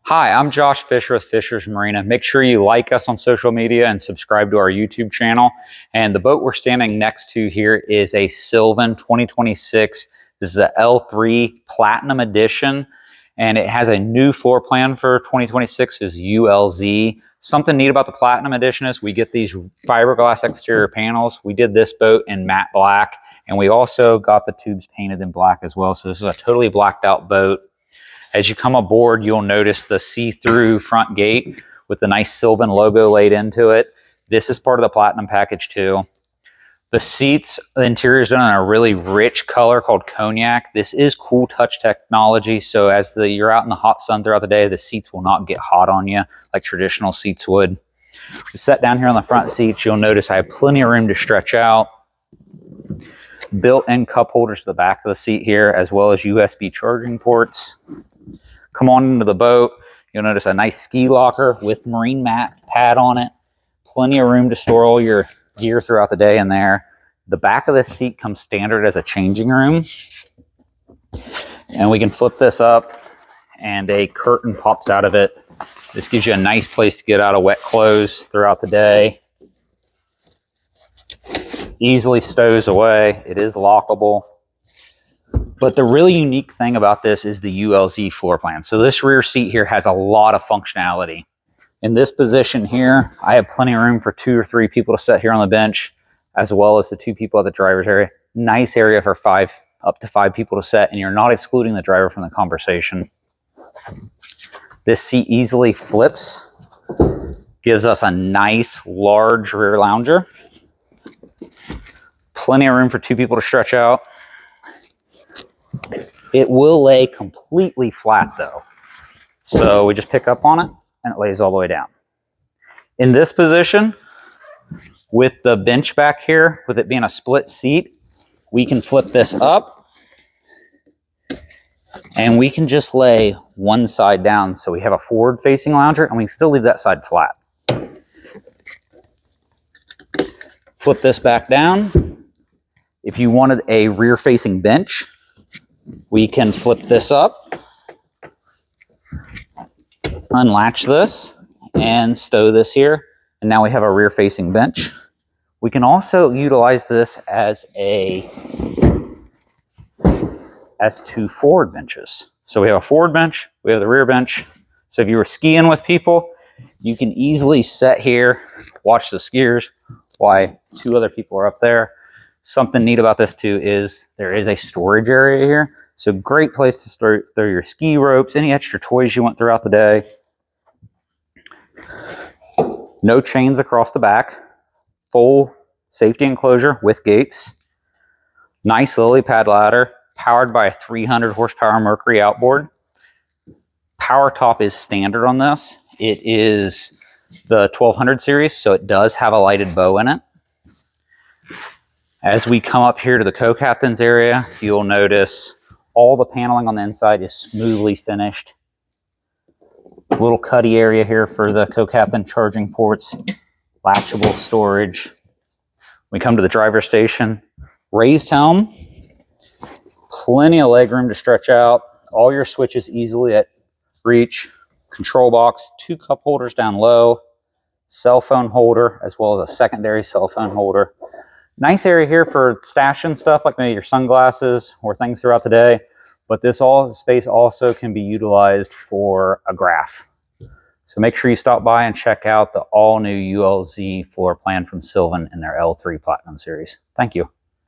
Hi, I'm Josh Fisher with Fisher's Marina. Make sure you like us on social media and subscribe to our YouTube channel. And the boat we're standing next to here is a Sylvan 2026. This is a L3 Platinum Edition, and it has a new floor plan for 2026 is ULZ. Something neat about the Platinum Edition is we get these fiberglass exterior panels. We did this boat in matte black, and we also got the tubes painted in black as well. So this is a totally blacked out boat. As you come aboard, you'll notice the see-through front gate with the nice Sylvan logo laid into it. This is part of the Platinum package too. The seats, the interior is done in a really rich color called Cognac. This is Cool Touch technology, so as you're out in the hot sun throughout the day, the seats will not get hot on you like traditional seats would. Set down here on the front seats, you'll notice I have plenty of room to stretch out. Built-in cup holders to the back of the seat here, as well as USB charging ports. Come on into the boat, you'll notice a nice ski locker with marine mat pad on it. Plenty of room to store all your gear throughout the day in there. The back of this seat comes standard as a changing room. And we can flip this up and a curtain pops out of it. This gives you a nice place to get out of wet clothes throughout the day. Easily stows away. It is lockable. But the really unique thing about this is the ULZ floor plan. So this rear seat here has a lot of functionality. In this position here, I have plenty of room for 2 or 3 people to sit here on the bench, as well as the 2 people at the driver's area. Nice area for up to 5 people to sit, and you're not excluding the driver from the conversation. This seat easily flips, gives us a nice large rear lounger. Plenty of room for 2 people to stretch out. It will lay completely flat though. So we just pick up on it and it lays all the way down. In this position, with the bench back here, with it being a split seat, we can flip this up and we can just lay one side down. So we have a forward facing lounger and we can still leave that side flat. Flip this back down. If you wanted a rear facing bench, we can flip this up, unlatch this, and stow this here. And now we have a rear facing bench. We can also utilize this as 2 forward benches. So we have a forward bench, we have the rear bench. So if you were skiing with people, you can easily sit here, watch the skiers while 2 other people are up there. Something neat about this too is there is a storage area here. So great place to store your ski ropes, any extra toys you want throughout the day. No chains across the back. Full safety enclosure with gates. Nice lily pad ladder, powered by a 300 horsepower Mercury outboard. Power top is standard on this. It is the 1200 series, so it does have a lighted bow in it. As we come up here to the co-captain's area, you'll notice all the paneling on the inside is smoothly finished. Little cuddy area here for the co-captain charging ports, latchable storage. We come to the driver's station, raised helm, plenty of leg room to stretch out, all your switches easily at reach, control box, 2 cup holders down low, cell phone holder, as well as a secondary cell phone holder. Nice area here for stashing stuff like maybe your sunglasses or things throughout the day, but this space also can be utilized for a graph. So make sure you stop by and check out the all new ULZ floor plan from Sylvan in their L3 Platinum series. Thank you.